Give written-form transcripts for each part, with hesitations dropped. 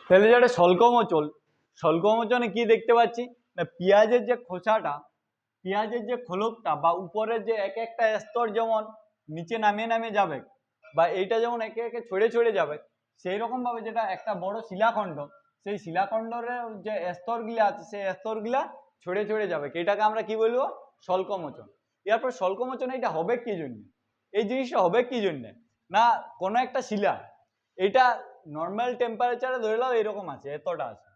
তাহলে যেটা স্বল্পমোচন, স্বল্পমোচনে কি দেখতে পাচ্ছি না পেঁয়াজের যে খোসাটা, পেঁয়াজের যে খোলকটা বা উপরের যে এক একটা স্তর যেমন নিচে নামিয়ে নামিয়ে যাবে বা এইটা যেমন একে একে ছড়ে ছড়ে যাবে, সেই রকম ভাবে যেটা একটা বড় শিলাখণ্ড, সেই শিলাখণ্ডের যে স্তরগুলা আছে সেই স্তরগুলা ছড়ে ছড়ে যাবে, এটাকে আমরা কি বলবো স্বল্পমোচন। এরপর স্বল্পমোচন এটা হবে কি জন্য, এই জিনিসটা হবে কি জন্য না কোনো একটা শিলা এটা নর্মাল টেম্পারেচারে ধরে নাও এরকম আছে, এতটা আছে,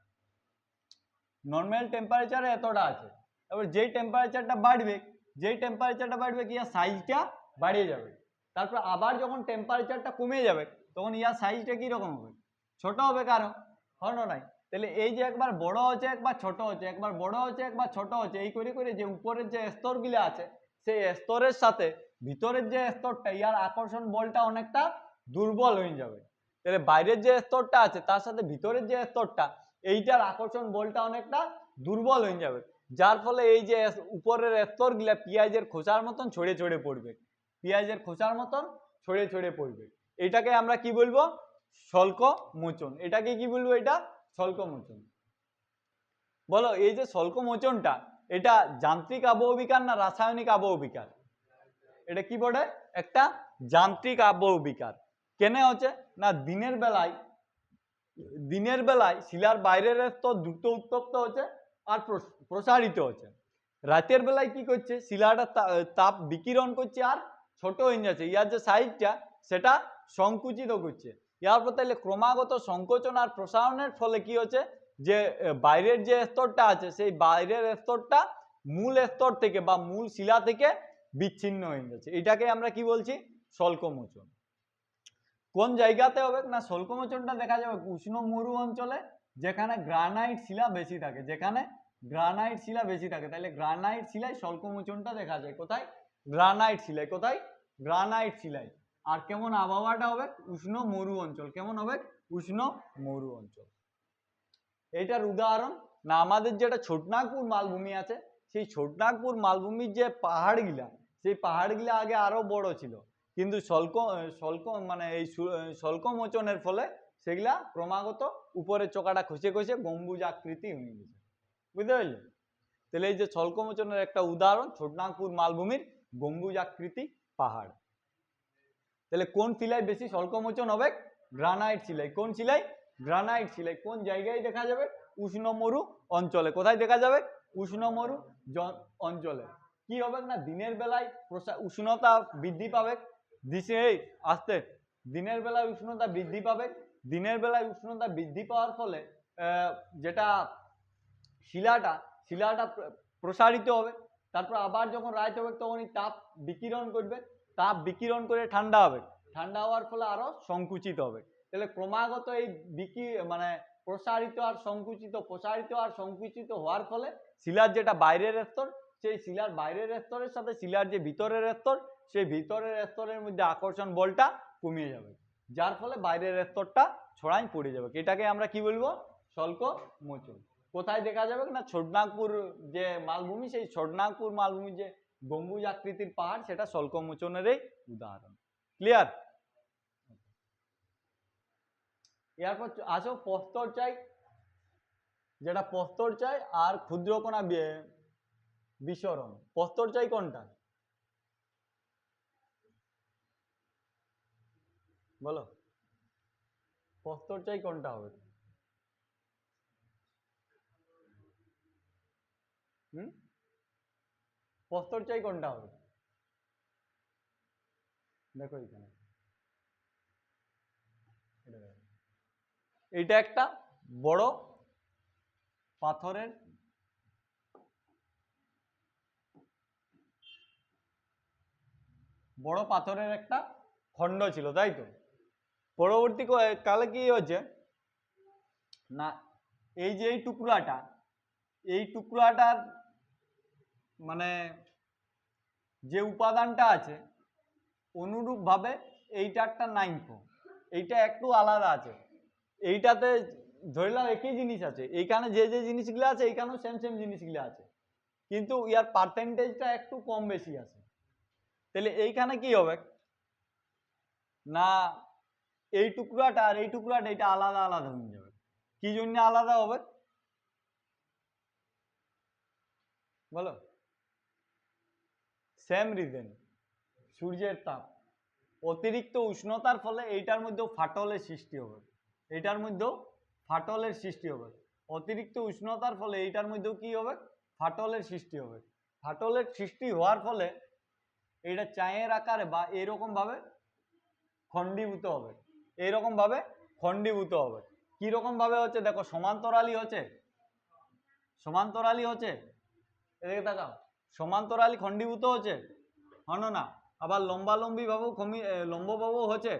নর্মাল টেম্পারেচারে এতটা আছে। এবার যেই টেম্পারেচারটা বাড়বে, যেই টেম্পারেচারটা বাড়বে কি ইয়ার সাইজটা বাড়িয়ে যাবে, তারপর আবার যখন টেম্পারেচারটা কমে যাবে তখন ইয়ার সাইজটা কিরকম হবে, ছোট হবে, কারণ হলো নাই। তাহলে এই যে একবার বড় হচ্ছে একবার ছোট হচ্ছে, একবার বড় হচ্ছে একবার ছোট হচ্ছে, এই করে করে যে উপরের যে স্তরগুলো আছে সেই স্তরের সাথে ভিতরের যে স্তরটা ইয়ার আকর্ষণ বলটা অনেকটা দুর্বল হয়ে যাবে। তাহলে বাইরের যে স্তরটা আছে তার সাথে ভিতরের যে স্তরটা এইটার আকর্ষণ বলটা অনেকটা দুর্বল হয়ে যাবে, যার ফলে এই যে উপরের স্তরগুলা পেঁয়াজের খোসার মতন ছড়ে ছড়ে পড়বে, পেঁয়াজের খোসার মতন ছড়ে ছড়ে পড়বে। এটাকে আমরা কি বলবো স্বল্পমোচন। এটাকে কি বলবো, এটা স্বল্পমোচন। বলো এই যে স্বল্পমোচনটা এটা যান্ত্রিক আবহবিকার না রাসায়নিক আবহবিকার? এটা কি বলে, একটা যান্ত্রিক আবহবিকার। কেন হচ্ছে না দিনের বেলায় শিলার বাইরের স্তর দ্রুত উত্তপ্ত হচ্ছে আর প্রসারিত হচ্ছে, রাতের বেলায় কি করছে শিলাটা তাপ বিকিরণ করছে আর ছোট হয়ে যাচ্ছে, ইয়ার যে সাইজটা সেটা সংকুচিত করছে। ইয়ার পর তাহলে ক্রমাগত সংকোচন আর প্রসারণের ফলে কি হচ্ছে যে বাইরের যে স্তরটা আছে সেই বাইরের স্তরটা মূল স্তর থেকে বা মূল শিলা থেকে বিচ্ছিন্ন হয়ে যাচ্ছে, এটাকে আমরা কি বলছি স্বল্পমোচন। কোন জায়গাতে হবে না স্বল্পমোচনটা দেখা যাবে উষ্ণ মরু অঞ্চলে যেখানে গ্রানাইট শিলা বেশি থাকে, যেখানে গ্রানাইট শিলা বেশি থাকে, তাহলে গ্রানাইট শিলায় স্বল্পমোচনটা দেখা যায় কোথায়, গ্রানাইট শিলায়, কোথায় গ্রানাইট শিলায়। আর কেমন আবহাওয়াটা হবে উষ্ণ মরু অঞ্চল, কেমন হবে উষ্ণ মরু অঞ্চল। এটার উদাহরণ না আমাদের যেটা ছোটনাগপুর মালভূমি আছে, সেই ছোটনাগপুর মালভূমির যে পাহাড়গুলা সেই পাহাড়গুলা আগে আরো বড় ছিল, কিন্তু মানে এই স্বল্পমোচনের ফলে সেগুলা ক্রমাগত উপরের চোকাটা খসে খসে গম্বুজ আকৃতি হয়ে গেছে, বুঝতে পারলে? তাহলে এই যে স্বল্পমোচনের একটা উদাহরণ ছোটনাগপুর মালভূমির গম্বুজ আকৃতি পাহাড়। তাহলে কোন শিলায় বেশি স্বল্পমোচন হবে, গ্রানাইট শিলায়। কোন শিলায়, গ্রানাইট শিলায়। কোন জায়গায় দেখা যাবে, উষ্ণ মরু অঞ্চলে। কোথায় দেখা যাবে, উষ্ণ মরু অঞ্চলে। কি হবে না দিনের বেলায় উষ্ণতা বৃদ্ধি পাবে, আসতে দিনের বেলায় উষ্ণতা বৃদ্ধি পাবে, দিনের বেলায় উষ্ণতা বৃদ্ধি পাওয়ার ফলে যেটা শিলাটা প্রসারিত হবে, তারপর আবার যখন রাত হবে তখন তাপ বিকিরণ করবে, তাপ বিকিরণ করে ঠান্ডা হবে, ঠান্ডা হওয়ার ফলে আরো সংকুচিত হবে। তাহলে ক্রমাগত এই মানে প্রসারিত আর সংকুচিত হওয়ার ফলে শিলার যেটা বাইরের স্তর, সেই শিলার বাইরের স্তরের সাথে শিলার যে ভিতরের স্তর, সেই ভিতরের স্তরের মধ্যে আকর্ষণ বলটা কমে যাবে, যার ফলে বাইরের স্তরটা ছড়াই পড়ে যাবে। এটাকে আমরা কি বলবো স্বল্পমোচন। কোথায় দেখা যাবে না ছোটনাগপুর যে মালভূমি, সেই ছোটনাগপুর মালভূমির যে গম্বুজ আকৃতির পাহাড় সেটা স্বল্পমোচনেরই উদাহরণ। ক্লিয়ার? এরপর আসো প্রস্তরচাই, যেটা প্রস্তরচাই আর ক্ষুদ্রকণা বিসরণ। প্রস্তরচাই কোনটা বলো, প্রস্তরচাই কোনটা হবে? প্রস্তরচাই কোনটা হবে, দেখো এখানে এটা একটা বড় পাথরের একটা খণ্ড ছিল, তাই তো? পরবর্তী কালে কি হচ্ছে না এই যে এই টুকরাটার মানে যে উপাদানটা আছে অনুরূপ ভাবে এইটারটা নাই, এইটা একটু আলাদা আছে, এইটাতে ধরলাম একই জিনিস আছে, এইখানে যে যে জিনিসগুলো আছে এইখানেও সেম সেম জিনিসগুলো আছে, কিন্তু ইয়ার পার্সেন্টেজটা একটু কম বেশি আছে। তাহলে এইখানে কি হবে না এই টুকরাটা আর এই টুকরাটা এটা আলাদা আলাদা হয়ে যাবে, কি জন্য আলাদা হবে বলো? সেম রিজন, সূর্যের তাপ, অতিরিক্ত উষ্ণতার ফলে এইটার মধ্যেও ফাটলের সৃষ্টি হবে, এইটার মধ্যেও ফাটলের সৃষ্টি হবে। অতিরিক্ত উষ্ণতার ফলে এইটার মধ্যেও কি হবে? ফাটলের সৃষ্টি হবে। ফাটলের সৃষ্টি হওয়ার ফলে এটা চায়ের আকারে বা এরকম ভাবে খণ্ডীভূত হবে, এইরকম ভাবে খণ্ডীভূত হবে। কিরকম ভাবে হচ্ছে দেখো, সমান্তরালি হচ্ছে, সমান্তরালি হচ্ছে, এদিকে তাকাও, সমান্তরালি খণ্ডীভূত হচ্ছে, হন না? আবার লম্বালম্বি ভাবেও লম্ব ভাবেও হচ্ছে,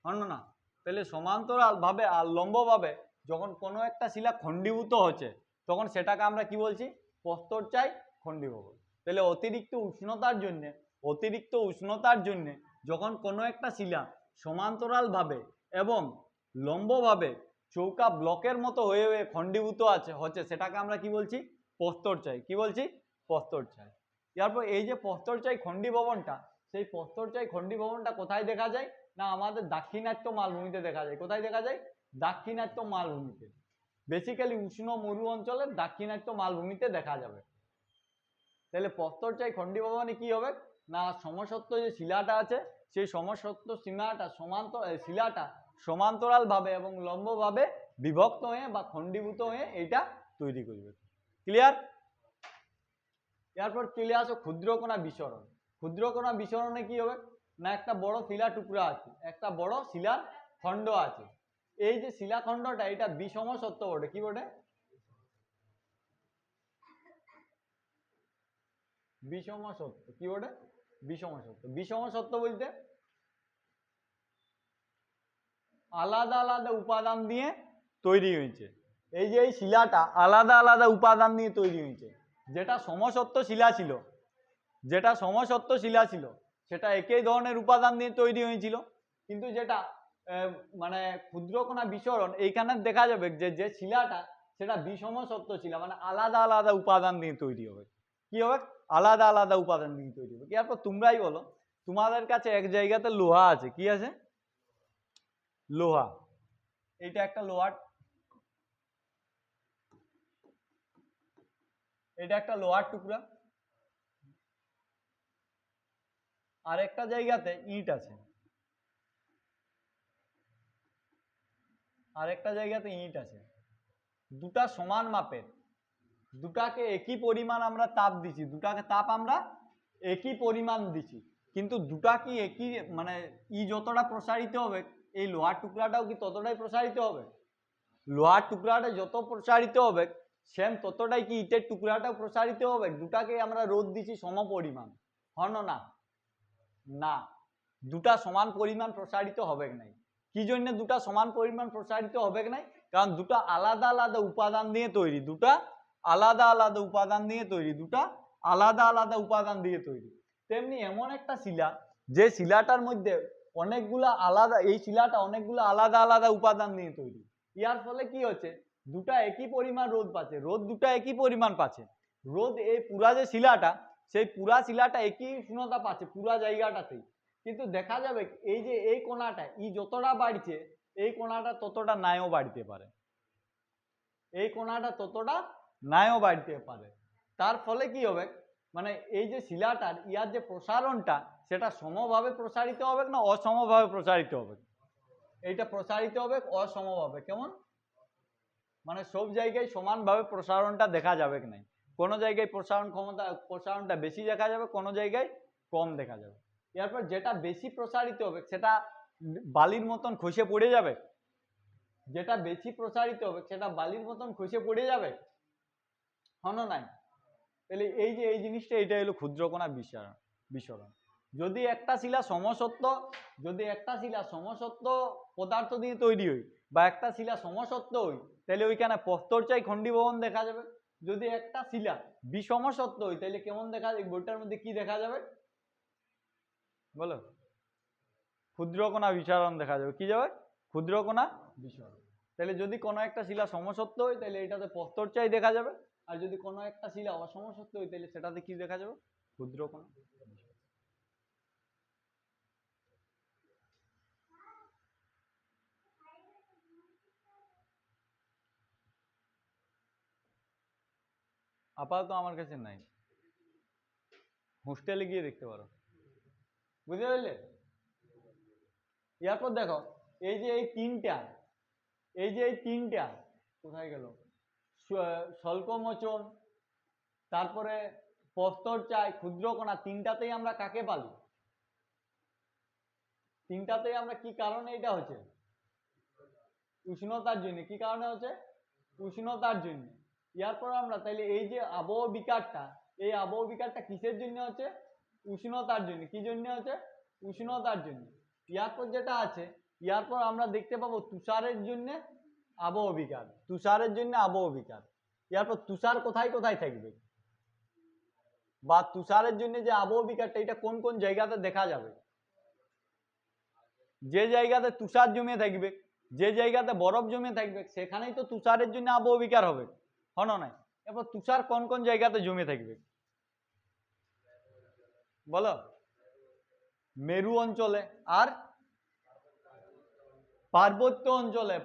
হন না? তাহলে সমান্তরাল ভাবে আর লম্ব ভাবে যখন কোনো একটা শিলা খণ্ডীভূত হচ্ছে তখন সেটাকে আমরা কি বলছি? প্রস্তরচায়ী খণ্ডীভবন। তাহলে অতিরিক্ত উষ্ণতার জন্য, অতিরিক্ত উষ্ণতার জন্য যখন কোনো একটা শিলা সমান্তরাল ভাবে এবং লম্বভাবে চৌকা ব্লকের মতো হয়ে হয়ে খণ্ডীভূত হচ্ছে সেটাকে আমরা কি বলছি? প্রস্তরচায়ী। কি বলছি? প্রস্তরচায়ী। এরপর এই যে প্রস্তরচায়ী খণ্ডীভবনটা, সেই প্রস্তরচায়ী খণ্ডীভবনটা কোথায় দেখা যায়? না আমাদের দাক্ষিণাত্য মালভূমিতে দেখা যায়। কোথায় দেখা যায়? দাক্ষিণাত্য মালভূমিতে, বেসিক্যালি উষ্ণ মরু অঞ্চলের দাক্ষিণাত্য মালভূমিতে দেখা যাবে। তাহলে প্রস্তরচায়ী খণ্ডীভবনে কি হবে? না সমসত্ব যে শিলাটা আছে সেই সমসত্ব শিলাটা সমান্তরাল ভাবে এবং লম্ব ভাবে বিভক্ত হয়ে বা খণ্ডীভূত হয়ে এটা তৈরি করবে। ক্লিয়ার? এরপর চলে আসো ক্ষুদ্রকণা বিসরণ। ক্ষুদ্রকণা বিসরণে কি হবে? না একটা বড় শিলা টুকরা আছে, একটা বড় শিলার খণ্ড আছে। এই যে শিলাখণ্ডটা এটা বিষম সত্য বটে। কি বটে? বিষম সত্য। কি বটে? বিষম সত্য। বিষম সত্য বলতে আলাদা আলাদা উপাদান দিয়ে তৈরি হয়েছে। এই যে এই শিলাটা আলাদা আলাদা উপাদান দিয়ে তৈরি হয়েছে। যেটা সমসত্ব শিলা ছিল, যেটা সমসত্ব শিলা ছিল সেটা একই ধরনের উপাদান দিয়ে তৈরি হয়েছিল, কিন্তু যেটা মানে ক্ষুদ্রকণা বিসরণ এইখানে দেখা যাবে যে যে শিলাটা সেটা বিষম সত্য শিলা, মানে আলাদা আলাদা উপাদান দিয়ে তৈরি হবে। কি হবে? আলাদা আলাদা উপাদান দিয়ে তৈরি হবে। এরপর তোমরাই বলো, তোমাদের কাছে এক জায়গাতে লোহা আছে, কি আছে? লোহা। এটা একটা লোহার, এটা একটা লোহার টুকরা। আর একটা জায়গাতে ইট আছে, আর একটা জায়গাতে ইট আছে। দুটা সমান মাপের, দুটাকে একই পরিমাণ আমরা তাপ দিছি, দুটাকে তাপ আমরা একই পরিমাণ দিছি, কিন্তু দুটা কি একই মানে ই যতটা প্রসারিত হবে এই লোহার টুকরাটাও কি ততটাই প্রসারিত হবে? লোহার টুকরাটা যত প্রসারিত হবে সেম ততটাই কি ইটের টুকরাটাও প্রসারিত হবে? দুটাকে আমরা রোদ দিছি সম পরিমাণ, হন না? না, দুটা সমান পরিমাণ প্রসারিত হবে নাই। কি জন্য দুটা সমান পরিমাণ প্রসারিত হবে নাই? কারণ দুটা আলাদা আলাদা উপাদান দিয়ে তৈরি, দুটা আলাদা আলাদা উপাদান দিয়ে তৈরি, দুটা আলাদা আলাদা উপাদান দিয়ে তৈরি। তেমনি এমন একটা শিলা যে শিলাটার মধ্যে অনেকগুলা আলাদা, এই শিলাটা অনেকগুলো আলাদা আলাদা উপাদান দিয়ে তৈরি। ইয়ার ফলে কি হচ্ছে? দুটা একই পরিমাণ রোদ পাচ্ছে, রোদ দুটা একই পরিমাণ পাচ্ছে। রোদ এই পুরা যে শিলাটা, সেই পুরা শিলাটা একই উষ্ণতা পাচ্ছে পুরা জায়গাটাতেই, কিন্তু দেখা যাবে এই যে এই কোণাটা ই যতটা বাড়ছে এই কোণাটা ততটা নাও বাড়তে পারে, এই কোণাটা ততটা নাও বাড়তে পারে। তার ফলে কি হবে? মানে এই যে শিলাটার ইয়ার যে প্রসারণটা সেটা সমভাবে প্রসারিত হবে না অসমভাবে প্রসারিত হবে? এইটা প্রসারিত হবে অসমভাবে। কেমন? মানে সব জায়গায় সমানভাবে প্রসারণটা দেখা যাবে কি নাই, কোনো জায়গায় প্রসারণটা বেশি দেখা যাবে, কোনো জায়গায় কম দেখা যাবে। এরপর যেটা বেশি প্রসারিত হবে সেটা বালির মতন খসে পড়ে যাবে, যেটা বেশি প্রসারিত হবে সেটা বালির মতন খসে পড়ে যাবে, হন নাই? তাহলে এই যে এই জিনিসটা, এটা হলো ক্ষুদ্রকণা বিসরণ। যদি একটা শিলা সমসত্ব, যদি একটা শিলা সমসত্ব পদার্থ দিয়ে তৈরি হয় বা একটা শিলা সমসত্ব হয় তাহলে ওইখানে প্রস্তরচায়ী খণ্ডীভবন দেখা যাবে। যদি একটা শিলা বিষমসত্ব হয় তাহলে কেমন দেখা যাবে? বইটার মধ্যে কি দেখা যাবে বলো? ক্ষুদ্রকণা বিসরণ দেখা যাবে। কি যাবে? ক্ষুদ্রকণা বিসরণ। তাহলে যদি কোনো একটা শিলা সমসত্ব হয় তাহলে এটাতে প্রস্তরচায়ী দেখা যাবে, আর যদি কোনো একটা শিলা অসমসত্ব হয় তাহলে সেটাতে কি দেখা যাবে? ক্ষুদ্রকণা। আপাতত আমার কাছে নাই, হোস্টেলে গিয়ে দেখতে পারো। বুঝতে পারলে? এরপর দেখো এই যে এই তিনটা কোথায় গেল, স্বল্পমোচন, তারপরে প্রস্তরচায়, ক্ষুদ্রকণা, তিনটাতেই আমরা কাকে পালি? তিনটাতেই আমরা কি কারণে এটা হচ্ছে? উষ্ণতার জন্য। কি কারণে হচ্ছে? উষ্ণতার জন্য। এরপর আমরা তাইলে এই যে আবহ বিকারটা, এই আবহ বিকারটা কিসের জন্য হচ্ছে? উষ্ণতার জন্য। কি জন্য হচ্ছে? উষ্ণতার জন্য। এরপর যেটা আছে, এরপর আমরা দেখতে পাবো তুষারের জন্য আবহ বিকার, তুষারের জন্য আবহ বিকার। এরপর তুষার কোথায় কোথায় থাকবে, বা তুষারের জন্য যে আবহ বিকারটা, এটা কোন কোন জায়গাতে দেখা যাবে? যে জায়গাতে তুষার জমে থাকবে, যে জায়গাতে বরফ জমে থাকবে, সেখানেই তো তুষারের জন্য আবহ বিকার হবে, হলো না? এরপর তুষার কোন কোন জায়গাতে জমে থাকবে বলো? মেরু অঞ্চলে, আর পার্বত্য অঞ্চলে,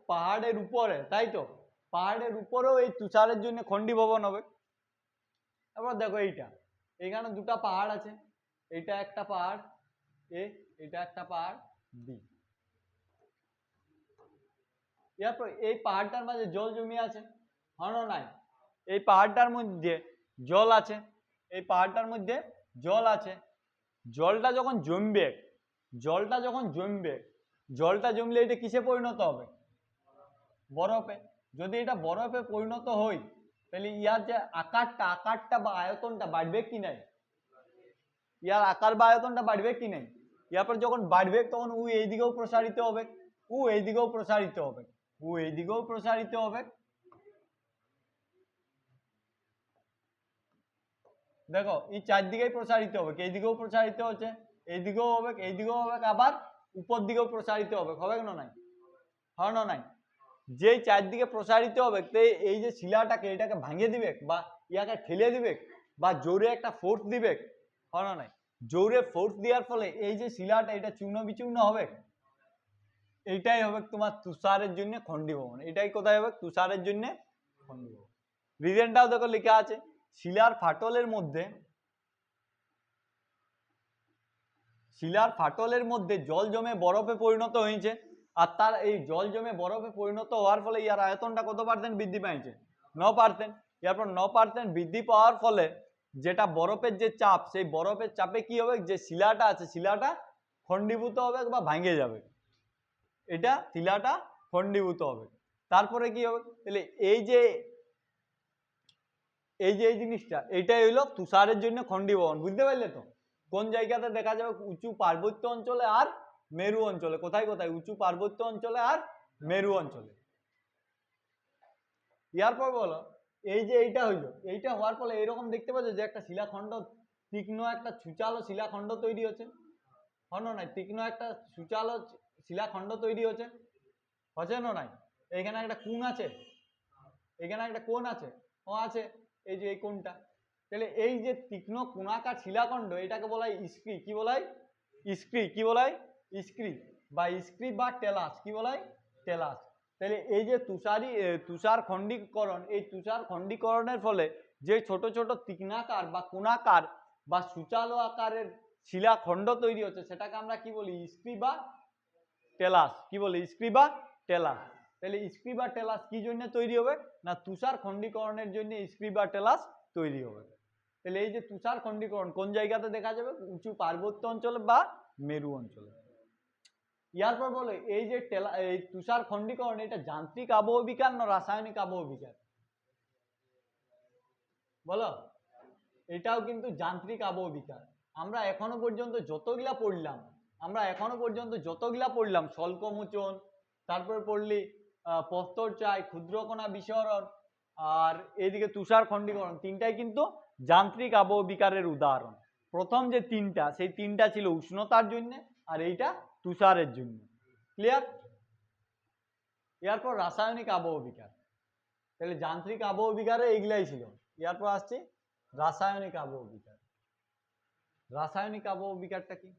পাহাড়ের উপরে, তাই তো? পাহাড়ের উপরেও এই তুষারের জন্য খণ্ডীভবন হবে। এবার দেখো এইটা, এখানে দুটা পাহাড় আছে, এইটা একটা পাহাড় এ, এটা একটা পাহাড় বি। এরপর এই পাহাড়টার মাঝে জল জমে আছে, হলো নাই? এই পাহাড়টার মধ্যে জল আছে, এই পাহাড়টার মধ্যে জল আছে। জলটা যখন জমবে, জলটা যখন জমবে, জলটা জমলে এটা কিসে পরিণত হবে? বরফে। যদি এটা বরফে পরিণত হয়, তাহলে ইয়ার যে আকারটা বা আয়তনটা বাড়বে কি নাই? ইয়ার আকার বা আয়তনটা বাড়বে কি নাই? ইয়ার পর যখন বাড়বে তখন ও এইদিকেও প্রসারিত হবে, ও এইদিকেও প্রসারিত হবে, ও এইদিকেও প্রসারিত হবে। দেখো এই চারদিকেই প্রসারিত হবে, এইদিকেও প্রসারিত হচ্ছে, এইদিকেও হবে, এইদিকেও হবে, আবার উপর দিকেও প্রসারিত হবে, হবে না নাই? হয় না নাই? যেই চারদিকে প্রসারিত হবে, এই যে শিলাটাকে, এটাকে ভাঙিয়ে দিবে বা ইয়াকে ঠেলে দিবে, বা জোরে একটা ফোর্স দিবে, হয় না নাই? জোরে ফোর্স দেওয়ার ফলে এই যে শিলাটা, এটা চূর্ণ বিচূর্ণ হবে। এইটাই হবে তোমার তুষারের জন্য খণ্ডীভবন। এটাই কোথায় হবে? তুষারের জন্য খণ্ডীভবন। রিজনটাও দেখো লেখা আছে, শিলার ফাটলের মধ্যে, শিলার ফাটলের মধ্যে জল জমে বরফে পরিণত হয়েছে, আর তার এই জল জমে বরফে পরিণত হওয়ার ফলে ইয়ার আয়তনটা কত পার্সেন্ট বৃদ্ধি পাইছে? 9%। এরপর 9% বৃদ্ধি পাওয়ার ফলে যেটা বরফের যে চাপ, সেই বরফের চাপে কি হবে? যে শিলাটা আছে, শিলাটা খণ্ডীভূত হবে বা ভাঙে যাবে, এটা শিলাটা খণ্ডীভূত হবে। তারপরে কি হবে? তাহলে এই যে এই জিনিসটা, এটাই হইলো তুষারের জন্য খণ্ডীভবন। বুঝতে পারলে তো? কোন জায়গাতে দেখা যাবে? উঁচু পার্বত্য অঞ্চলে আর মেরু অঞ্চলে। কোথায় কোথায়? উঁচু পার্বত্য অঞ্চলে আর মেরু অঞ্চলে। এরপর বলো, এই যে এইটা হইলো, এইটা হওয়ার ফলে এরকম দেখতে পাচ্ছ যে একটা শিলাখণ্ড, তীক্ষ্ণ একটা সূচালো শিলাখণ্ড তৈরি হচ্ছে, হলো নাই? তীক্ষ্ণ একটা সূচালো শিলাখণ্ড তৈরি হচ্ছে, হচ্ছে না নাই? এখানে একটা কোণ আছে, এখানে একটা কোণ আছে, ও আছে, এই যে এই কোণটা। তাহলে এই যে তীক্ষ্ণ কোণাকার শিলাখণ্ড, এটাকে বলা হয় ইস্ক্রি। কি বলা হয়? ইস্ক্রি। কি বলা হয়? ইস্ক্রি বা ইস্ক্রি বা টেলাস। কি বলা হয়? টেলাস। তাহলে এই যে তুষার খণ্ডীকরণ, এই তুষার খণ্ডীকরণের ফলে যে ছোট ছোট তীক্ষ্ণাকার বা কোণাকার বা সূচালো আকারের শিলাখণ্ড তৈরি হচ্ছে, সেটাকে আমরা কি বলি? ইস্ক্রি বা টেলাস। কি বলি? ইস্ক্রি বা টেলাস। তাহলে ইস্ক্রি বা টেলাস কি জন্য তৈরি হবে? না তুষার খণ্ডীকরণের জন্য ইস্ক্রি বা টেলাস তৈরি হবে। তাহলে এই যে তুষার খণ্ডীকরণ কোন জায়গাতে দেখা যাবে? উঁচু পার্বত্য অঞ্চলে বা মেরু অঞ্চলে। এরপর বলে এই যে এই তুষার খণ্ডীকরণ, এটা যান্ত্রিক আবহ বিকার না রাসায়নিক আবহ বিকার? বলো। এটাও কিন্তু যান্ত্রিক আবহ বিকার। আমরা এখনো পর্যন্ত যতগুলা পড়লাম, স্বল্পমোচন, তারপরে পড়লি প্রস্তরচায়, ক্ষুদ্রকণা বিসরণ, আর এইদিকে তুষার খণ্ডীকরণ, তিনটাই কিন্তু যান্ত্রিক আবহ বিকারের উদাহরণ। প্রথম যে তিনটা, সেই তিনটা ছিল উষ্ণতার জন্য, আর এইটা তুষারের জন্য। ক্লিয়ার? এরপর রাসায়নিক আবহ বিকার। তাহলে যান্ত্রিক আবহ বিকারে এইগুলাই ছিল। এরপর আসছে রাসায়নিক আবহ বিকার। রাসায়নিক আবহ বিকারটা কি?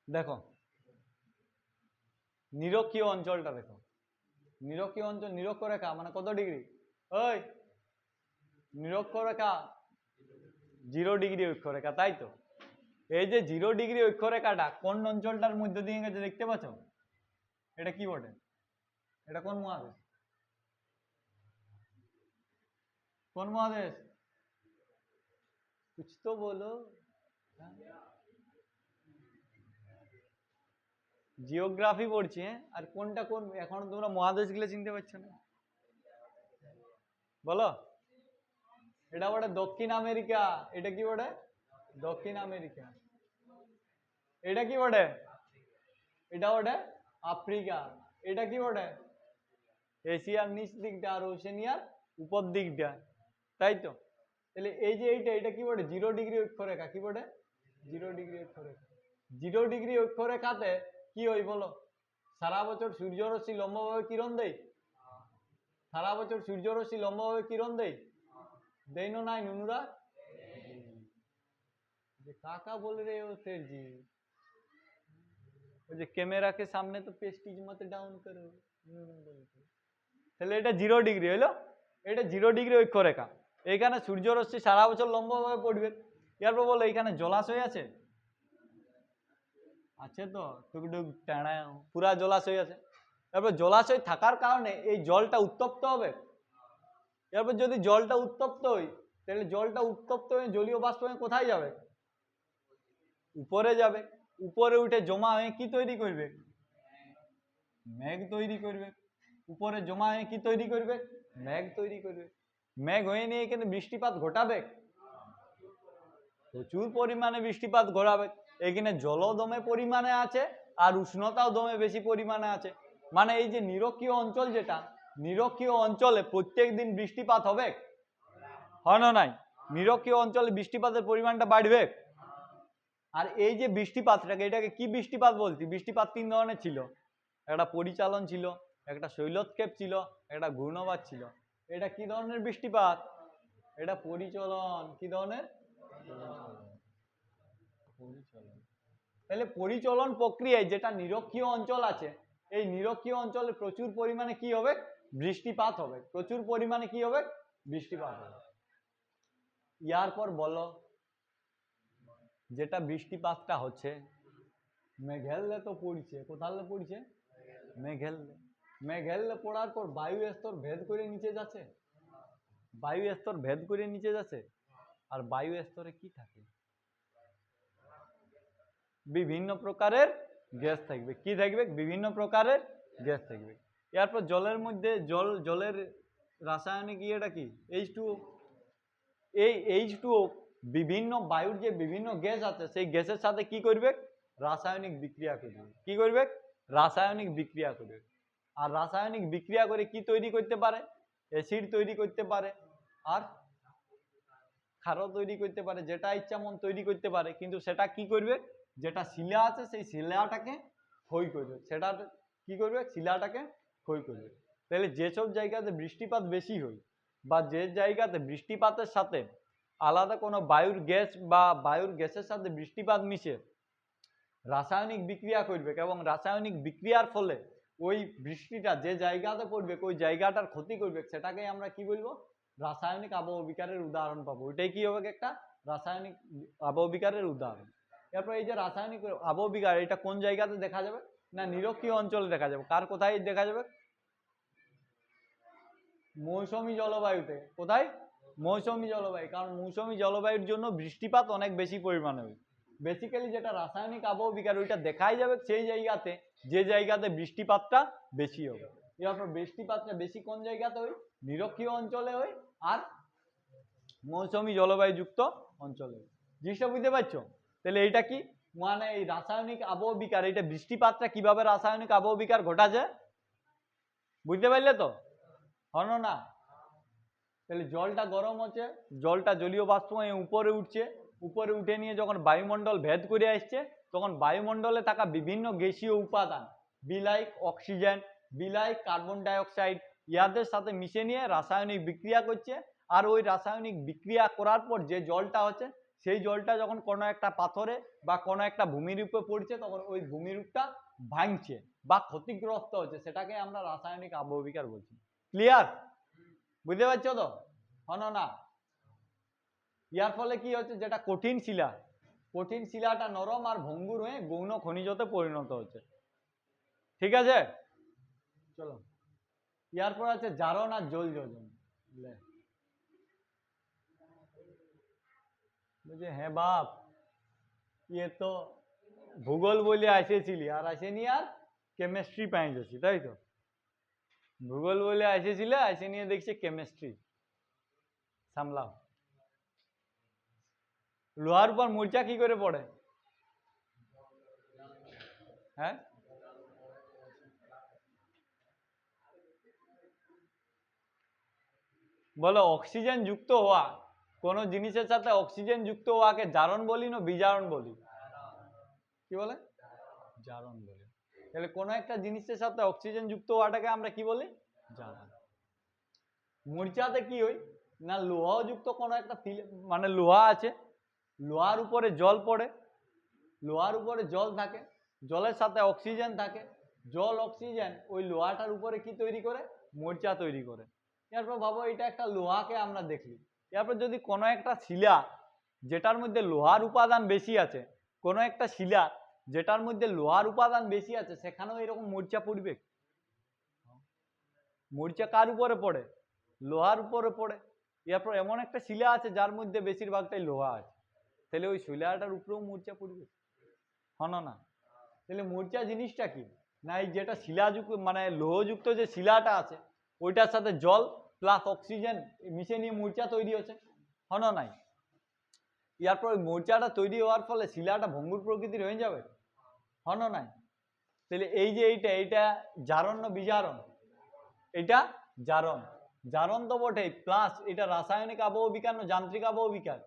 দেখো নিরক্ষীয় অঞ্চলটা দেখো, নিরক্ষীয় অঞ্চল নিরক্ষরেখা মানে কত ডিগ্রি? ওই নিরক্ষরেখা 0 ডিগ্রি অক্ষরেখা, তাই তো? এই যে 0 ডিগ্রি অক্ষরেখাটা কোন অঞ্চলটার মধ্যে দিয়ে গেছে দেখতে পাচ্ছ? এটা কি বটে? এটা কোন মহাদেশ? কোন মহাদেশ? कुछ तो बोलो। জিওগ্রাফি পড়ছি, হ্যাঁ? আর কোনটা কোন এখন তোমরা মহাদেশ গুলো চিনতে পারছো না, বলো? এটা বটে দক্ষিণ আমেরিকা। এটা কি বটে? দক্ষিণ আমেরিকা। এটা কি বটে? এটা বটে আফ্রিকা। এটা কি বটে? এশিয়ার নিচ দিকটা আর ওশেনিয়ার উপর দিকটা, তাই তো? তাহলে এই যে এটা কি বটে? 0 ডিগ্রি অক্ষরেখা। কি বটে? 0 ডিগ্রি অক্ষরেখা। 0 ডিগ্রি অক্ষরেখাতে কি হয় বলো? সারা বছর সূর্যরশ্মি লম্বভাবে কিরণ দেয়? সারা বছর সূর্যরশ্মি লম্বভাবে কিরণ দেয়? দেয় না নাই নুনুরা? যে কাকা বল রে ও तेर जी, ওই যে ক্যামেরাকে সামনে তো প্রেস্টিজ মত ডাউন করো। তাহলে এটা 0 ডিগ্রি হইলো, এটা 0 ডিগ্রি অক্ষরেখা। এইখানে সূর্যরশ্মি সারা বছর লম্বভাবে পড়বে। এরপর বলো এইখানে জলাশয় আছে? আছে তো, টুকটুক টানা পুরা জলাশয় আছে। এরপর জলাশয় থাকার কারণে এই জলটা উত্তপ্ত হবে। এরপর যদি জলটা উত্তপ্ত হয়, তাহলে জলটা উত্তপ্ত হয়ে জলীয় বাষ্প হয়ে কোথায় যাবে? উপরে যাবে। উপরে উঠে জমা হয়ে কি তৈরি করবে? মেঘ তৈরি করবে। উপরে জমা হয়ে কি তৈরি করবে? মেঘ তৈরি করবে। মেঘ হয়ে নিয়ে এখানে বৃষ্টিপাত ঘটাবে, প্রচুর পরিমাণে বৃষ্টিপাত ঘটাবে। এখানে জলও দমে পরিমাণে আছে আর উষ্ণতাও দমে বেশি পরিমাণে আছে। মানে এই যে নিরক্ষীয় অঞ্চল, যেটা নিরক্ষীয় অঞ্চলে প্রত্যেক দিন বৃষ্টিপাত হবে, হয় না নাই? নিরক্ষীয় অঞ্চলে বৃষ্টিপাতের পরিমাণটা বাড়বে। আর এই যে বৃষ্টিপাতটাকে, এটাকে কি বৃষ্টিপাত বলছি? বৃষ্টিপাত 3 ধরনের ছিল, একটা পরিচালন ছিল, একটা শৈলোৎক্ষেপ ছিল, একটা ঘূর্ণবাত ছিল। এটা কি ধরনের বৃষ্টিপাত? এটা পরিচলন। কি ধরনের? পরিচলন। তাহলে পরিচলন প্রক্রিয়ায় যেটা নিরক্ষীয় অঞ্চল আছে, এই নিরক্ষীয় অঞ্চলে প্রচুর পরিমাণে কি হবে? বৃষ্টিপাত হবে। প্রচুর পরিমাণে কি হবে? বৃষ্টিপাত হবে। ইয়ার পর বলো, যেটা বৃষ্টিপাতটা হচ্ছে মেঘেললে তো পড়ছে, কোথালে পড়ছে? মেঘেললে। মেঘেললে পড়ার পর বায়ু স্তর ভেদ করে নিচে যাচ্ছে, বায়ু স্তর ভেদ করে নিচে যাচ্ছে। আর বায়ু স্তরে কি থাকে? বিভিন্ন প্রকারের গ্যাস থাকবে। কি থাকবে? বিভিন্ন প্রকারের গ্যাস থাকবে। এরপর জলের মধ্যে জলের রাসায়নিক ইয়েটা কি? H2O। এই H2O বিভিন্ন বায়ুর যে বিভিন্ন গ্যাস আছে সেই গ্যাসের সাথে কি করবে? রাসায়নিক বিক্রিয়া করবে। কি করবে? রাসায়নিক বিক্রিয়া করবে। আর রাসায়নিক বিক্রিয়া করে কি তৈরি করতে পারে? অ্যাসিড তৈরি করতে পারে আর ক্ষারও তৈরি করতে পারে, যেটা ইচ্ছা মন তৈরি করতে পারে। কিন্তু সেটা কি করবে? যেটা শিলা আছে সেই শিলাটাকে ক্ষয় করবে। সেটা কি করবে? শিলাটাকে ক্ষয় করবে। তাহলে যেসব জায়গাতে বৃষ্টিপাত বেশি হয় বা যে জায়গাতে বৃষ্টিপাতের সাথে আলাদা কোনো বায়ুর গ্যাস বা বায়ুর গ্যাসের সাথে বৃষ্টিপাত মিশে রাসায়নিক বিক্রিয়া করবে, এবং রাসায়নিক বিক্রিয়ার ফলে ওই বৃষ্টিটা যে জায়গাতে পড়বে ওই জায়গাটার ক্ষতি করবে, সেটাকে আমরা কি বলবো? রাসায়নিক আবহবিকারের উদাহরণ পাবো। ওইটাই কি হবে? একটা রাসায়নিক আবহবিকারের উদাহরণ। এরপর এই যে রাসায়নিক আবহবিকার, এটা কোন জায়গাতে দেখা যাবে? না নিরক্ষীয় অঞ্চলে দেখা যাবে। কার কোথায় দেখা যাবে? মৌসুমী জলবায়ুতে। কোথায়? মৌসুমী জলবায়ু। কারণ মৌসুমী জলবায়ুর জন্য বৃষ্টিপাত অনেক বেশি পরিমাণে হয়। বেসিক্যালি যেটা রাসায়নিক আবহবিকার ওইটা দেখাই যাবে সেই জায়গাতে যে জায়গাতে বৃষ্টিপাতটা বেশি হবে। এরপর বৃষ্টিপাতটা বেশি কোন জায়গাতে হয়? নিরক্ষীয় অঞ্চলে হয় আর মৌসুমী জলবায়ুযুক্ত অঞ্চলে। জিনিসটা বুঝতে পারছো? তাহলে এইটা কি মানে এই রাসায়নিক আবহবিকার, এটা বৃষ্টিপাতটা কিভাবে রাসায়নিক আবহবিকার ঘটাছে বুঝতে পারলে তো? হলো না? তাহলে জলটা গরম হচ্ছে, জলটা জলীয় বাষ্প হয়ে উপরে উঠছে, উপরে উঠে নিয়ে যখন বায়ুমণ্ডল ভেদ করে আসছে তখন বায়ুমণ্ডলে থাকা বিভিন্ন গ্যাসীয় উপাদান বিলাইক অক্সিজেন, বিলাইক কার্বন ডাইঅক্সাইড ইয়াদের সাথে মিশে নিয়ে রাসায়নিক বিক্রিয়া করছে। আর ওই রাসায়নিক বিক্রিয়া করার পর যে জলটা হচ্ছে সেই জলটা যখন কোনো একটা পাথরে বা কোনো একটা ভূমিরূপে পড়ছে তখন ওই ভূমিরূপটা ভাঙছে বা ক্ষতিগ্রস্ত হচ্ছে, সেটাকে আমরা রাসায়নিক আবহবিকার বলছি। ক্লিয়ার? বুঝতে পারছো তো? হনো না? ইয়ার ফলে কি হচ্ছে, যেটা কঠিন শিলা, কঠিন শিলাটা নরম আর ভঙ্গুর হয়ে গৌণ খনিজতে পরিণত হচ্ছে। ঠিক আছে, চলো। ইয়ার পর আছে জারণ আর জল যোজন। বলছে হ্যাঁ বাপ, ইয়ে তো ভূগোল বলে আসেছিলি আর আসেনি, আর কেমিস্ট্রি পাই যাচ্ছি, তাই তো? ভূগোল বলে আসেছিলে, আসে নিয়ে দেখছি কেমিস্ট্রি সামলাও। লোহার উপর মূর্ছা কি করে পড়ে? হ্যাঁ, বলো অক্সিজেন যুক্ত হওয়া, কোন জিনিসের সাথে অক্সিজেন যুক্ত হওয়াকে জারণ বলি না বিজারণ বলি? কি বলে? জারণ বলি। তাহলে কোন একটা জিনিসের সাথে অক্সিজেন যুক্ত হওয়াটাকে আমরা কি বলি? জারণ। মূর্ছাতে কি হয় না, লোহা যুক্ত কোনো একটা মানে লোহা আছে, লোহার উপরে জল পড়ে, লোহার উপরে জল থাকে, জলের সাথে অক্সিজেন থাকে, জল অক্সিজেন ওই লোহাটার উপরে কি তৈরি করে? মূর্ছা তৈরি করে। এরপর ভাবো এটা একটা লোহাকে আমরা দেখলি, এরপর যদি কোনো একটা শিলা যেটার মধ্যে লোহার উপাদান বেশি আছে, কোনো একটা শিলা যেটার মধ্যে লোহার উপাদান বেশি আছে, সেখানেও এরকম মূর্ছা পড়বে। মূর্ছা কার উপরে পড়ে? লোহার উপরে পড়ে। এরপর এমন একটা শিলা আছে যার মধ্যে বেশিরভাগটাই লোহা আছে, তাহলে ওই শিলাটার উপরেও মূর্ছা পড়বে, হনো না? তাহলে মূর্ছা জিনিসটা কি না, এই যেটা শিলাযুক্ত মানে লোহযুক্ত যে শিলাটা আছে ওইটার সাথে জল প্লাস অক্সিজেন মিশে নিয়ে মূর্ছা তৈরি হচ্ছে, হনো নাই? এরপর ওই মূর্ছাটা তৈরি হওয়ার ফলে শিলাটা ভঙ্গুর প্রকৃতির হয়ে যাবে, হনো নাই? তাহলে এই যে এইটা জারণ না বিজারণ? এটা জারণ। জারণ তো বটেই, প্লাস এটা রাসায়নিক আবহবিকার না যান্ত্রিক আবহবিকার?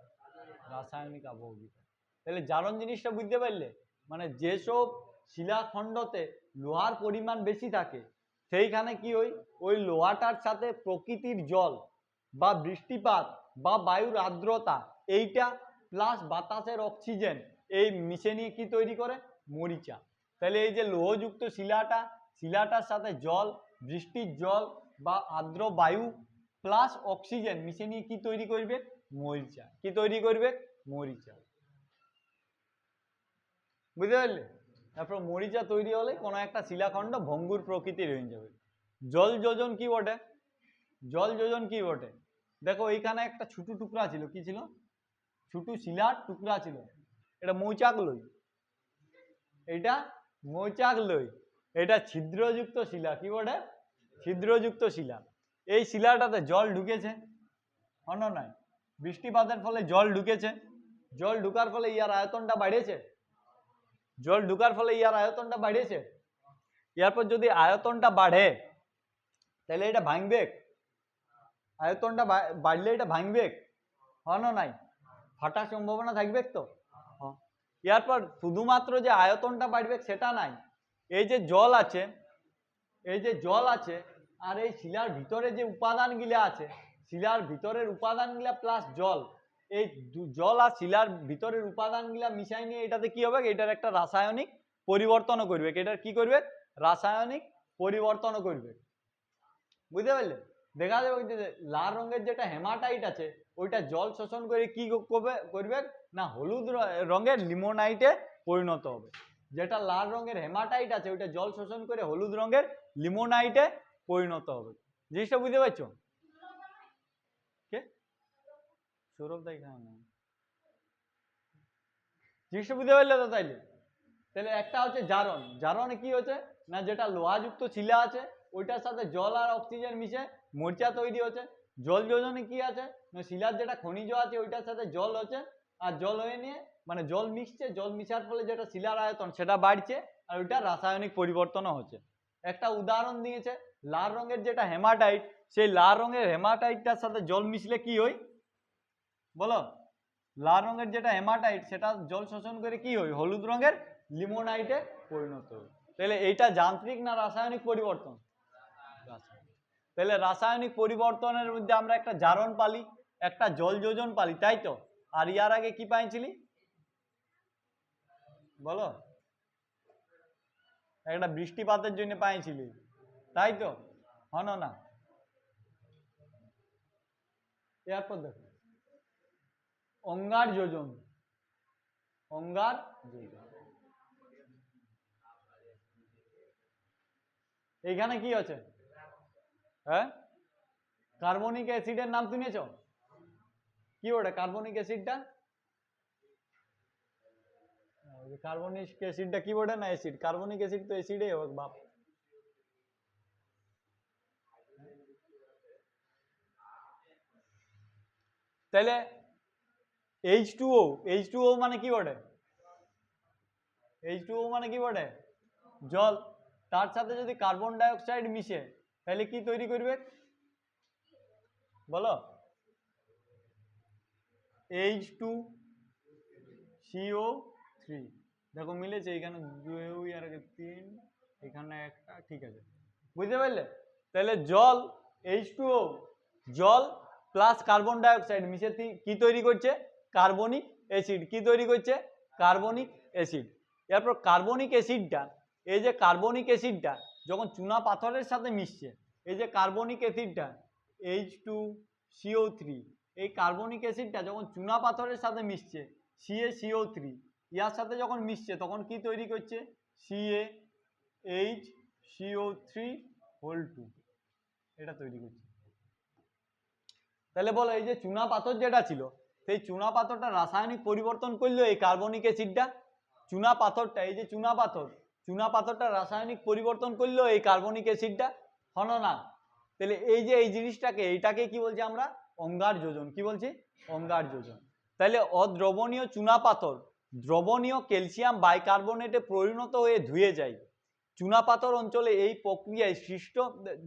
রাসায়নিক আবহবিকার। তাহলে জারণ জিনিসটা বুঝতে পারলে, মানে যেসব শিলাখণ্ডতে লোহার পরিমাণ বেশি থাকে সেইখানে কি হয়, ওই লোহাটার সাথে প্রকৃতির জল বা বৃষ্টিপাত বা বায়ুর আর্দ্রতা এইটা প্লাস বাতাসের অক্সিজেন এই মিশে নিয়ে কি তৈরি করে? মরিচা। তাহলে এই যে লোহযুক্ত শিলাটার সাথে জল, বৃষ্টির জল বা আর্দ্র বায়ু প্লাস অক্সিজেন মিশে নিয়ে কি তৈরি করবে? মরিচা। কি তৈরি করবে? মরিচা। বুঝতে পারলে? তারপর মরিচা তৈরি হলে কোনো একটা শিলাখণ্ড ভঙ্গুর প্রকৃতির হয়ে যাবে। জল যোজন কি বটে? জল যোজন কি বটে? দেখো এইখানে একটা ছোট টুকরা ছিল, কি ছিল? ছোট শিলার টুকরা ছিল, এটা মৌচাক লই, এটা মৌচাক লই, এটা ছিদ্রযুক্ত শিলা। কি বটে? ছিদ্রযুক্ত শিলা। এই শিলাটাতে জল ঢুকেছে, হনো নাই? বৃষ্টিপাতের ফলে জল ঢুকেছে, জল ঢুকার ফলে ইয়ার আয়তনটা বাড়িয়েছে, জল ঢুকার ফলে ইয়ার আয়তনটা বাড়িয়েছে। এরপর যদি আয়তনটা বাড়ে তাহলে এটা ভাঙবে, আয়তনটা বাড়লে এটা ভাঙবে, হনো নাই? ফাটার সম্ভাবনা থাকবে তো। এরপর শুধুমাত্র যে আয়তনটা বাড়বে সেটা নাই, এই যে জল আছে, এই যে জল আছে আর এই শিলার ভিতরে যে উপাদানগুলা আছে, শিলার ভিতরের উপাদানগুলা প্লাস জল, এই জল আর শিলার ভিতরের উপাদানগুলা মিশাই নিয়ে এটাতে কি হবে? এটার একটা রাসায়নিক পরিবর্তন করবে। এটার কি করবে? রাসায়নিক পরিবর্তন করবে। বুঝতে পারলে? দেখা যাবে যে লাল রঙের যেটা হেমাটাইট আছে ওইটা জল শোষণ করে কি করবে না হলুদ রঙের লিমোনাইটে পরিণত হবে। যেটা লাল রঙের হেমাটাইট আছে ওইটা জল শোষণ করে হলুদ রঙের লিমোনাইটে পরিণত হবে। জিনিসটা বুঝতে পারছো? কে সৌরভ দা এখানে? জিনিসটা বুঝতে পারলে তো? তাইলে তাহলে একটা হচ্ছে জারণ। জারণে কি হচ্ছে না, যেটা লোহাযুক্ত শিলা আছে ওইটার সাথে জল আর অক্সিজেন মিশে মরিচা তৈরি হচ্ছে। জল যোজনে কি আছে না, শিলার যেটা খনিজ আছে ওইটার সাথে জল হচ্ছে, আর জল হয়ে নিয়ে মানে জল মিশছে, জল মিশার ফলে যেটা শিলার আয়তন সেটা বাড়ছে আর ওইটা রাসায়নিক পরিবর্তনও হচ্ছে। একটা উদাহরণ দিয়েছে, লাল রঙের যেটা হেমাটাইট, সেই লাল রঙের হেমাটাইটটার সাথে জল মিশলে কি হয় বলো? লাল রঙের যেটা হেমাটাইট সেটা জল শোষণ করে কি হয়? হলুদ রঙের লিমোনাইটে পরিণত হয়। তাহলে এইটা যান্ত্রিক না রাসায়নিক পরিবর্তন? তাহলে রাসায়নিক পরিবর্তনের মধ্যে আমরা একটা জারণ পালি, একটা জল যোজন পালি, তাই তো? আর ইয়ার আগে কি পাইছিলি বলো? একটা বৃষ্টিপাতের জন্য পাইছিলি, তাই তো? হন না? এরপর দেখো অঙ্গার যোজন। অঙ্গার যোজন এইখানে কি আছে? হ্যাঁ, কার্বনিক অ্যাসিডের নাম শুনেছ? কি ওটা কার্বনিক অ্যাসিডটা? কার্বনিক অ্যাসিডটা কি বলে না অ্যাসিড? কার্বনিক অ্যাসিড তো অ্যাসিডই হোক বাপ। তাহলে H2O, H2O মানে কি বটে? H2O মানে কি বটে? জল। তার সাথে যদি কার্বন ডাই অক্সাইড মিশে তাহলে কি তৈরি করবে বলো? H2CO3। দেখো মিলেছে, এখানে 2 আর 3, এখানে একটা, ঠিক আছে, বুঝতে পারলে? তাহলে জল H2O, জল প্লাস কার্বন ডাই অক্সাইড মিশে কি তৈরি করছে? Carbonic acid. কি তৈরি করছে? Carbonic acid. এরপর কার্বনিক অ্যাসিডটা, এই যে কার্বনিক অ্যাসিডটা যখন চুনা পাথরের সাথে মিশছে, এই যে কার্বনিক অ্যাসিডটা H2CO3, এই কার্বনিক অ্যাসিডটা যখন চুনা পাথরের সাথে মিশছে CaCO3, ইয়ার সাথে যখন মিশছে তখন কি তৈরি করছে? CaHCO3 এটা তৈরি করছে। তাহলে বলো এই যে চুনা পাথর যেটা ছিল, সেই চুনা পাথরটা রাসায়নিক পরিবর্তন করলো এই কার্বনিক অ্যাসিডটা। চুনা পাথরটা, এই যে চুনা পাথরটা রাসায়নিক পরিবর্তন করলো এই কার্বনিক অ্যাসিডটা, হলো না? তাহলে এই যে এই জিনিসটাকে, এইটাকে কি বলছি আমরা? অঙ্গার যোজন। কি বলছি? অঙ্গার যোজন। তাহলে অদ্রবণীয় চুনা পাথর দ্রবণীয় ক্যালসিয়াম বাইকার্বনেটে পরিণত হয়ে ধুয়ে যায়। চুনা পাথর অঞ্চলে এই প্রক্রিয়ায় সৃষ্ট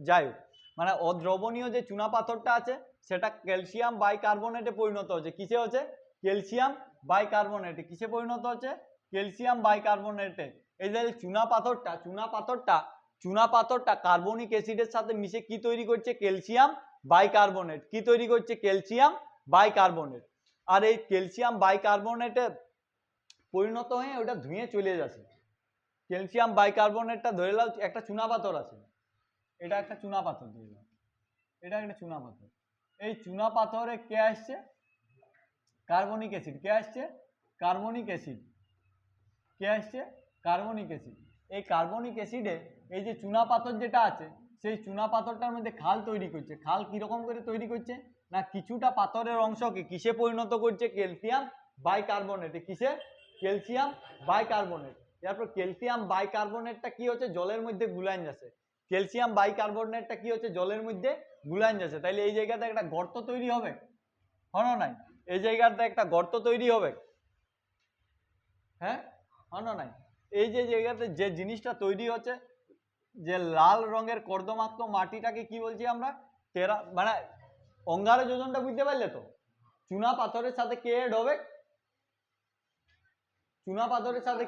যায়, মানে অদ্রবণীয় যে চুনা পাথরটা আছে সেটা ক্যালসিয়াম বাইকার্বনেটে পরিণত হচ্ছে। কিসে হচ্ছে? ক্যালসিয়াম বাইকার্বনেটে। কিসে পরিণত হচ্ছে? ক্যালসিয়াম বাইকার্বনেটে। এই যে চুনা পাথরটা কার্বনিক অ্যাসিডের সাথে মিশে কি তৈরি করছে? Calcium bicarbonate. কি তৈরি করছে? Calcium bicarbonate. আর এই ক্যালসিয়াম বাইকার্বনেটে পরিণত হয়ে ওটা ধুয়ে চলে যাচ্ছে। ক্যালসিয়াম বাইকার্বনেটটা ধরে নাও একটা চুনা পাথর আছে, এটা একটা চুনা পাথর, ধরে নাও এটা একটা চুনা পাথর। এই চুনা পাথরে কে আসছে? Carbonic acid. কে আসছে? Carbonic acid. কে আসছে? Carbonic acid. এই কার্বনিক অ্যাসিডে এই যে চুনা পাথর যেটা আছে সেই চুনা পাথরটার মধ্যে খাল তৈরি করছে। খাল কিরকম করে তৈরি করছে না, কিছুটা পাথরের অংশকে কিসে পরিণত করছে? ক্যালসিয়াম বাইকার্বনেটে। কিসে? Calcium bicarbonate. এরপর ক্যালসিয়াম বাইকার্বনেটটা কি হচ্ছে? জলের মধ্যে গুলান যাচ্ছে। ক্যালসিয়াম বাইকার্বনেটটা কি হচ্ছে? জলের মধ্যে গুলান যাচ্ছে। তাইলে এই জায়গাতে একটা গর্ত তৈরি হবে, হলো নাই? এই জায়গাতে একটা গর্ত তৈরি হবে, হ্যাঁ, হলো নাই? এই যে জায়গাতে যে জিনিসটা তৈরি হচ্ছে, যে লাল রঙের কর্দমাক্ত মাটিটাকে কি বলছি আমরা? মানে অঙ্গার যোজনটা বুঝতে পারলে তো? চুনা পাথরের সাথে কে এড হবে? চুনা পাথরের সাথে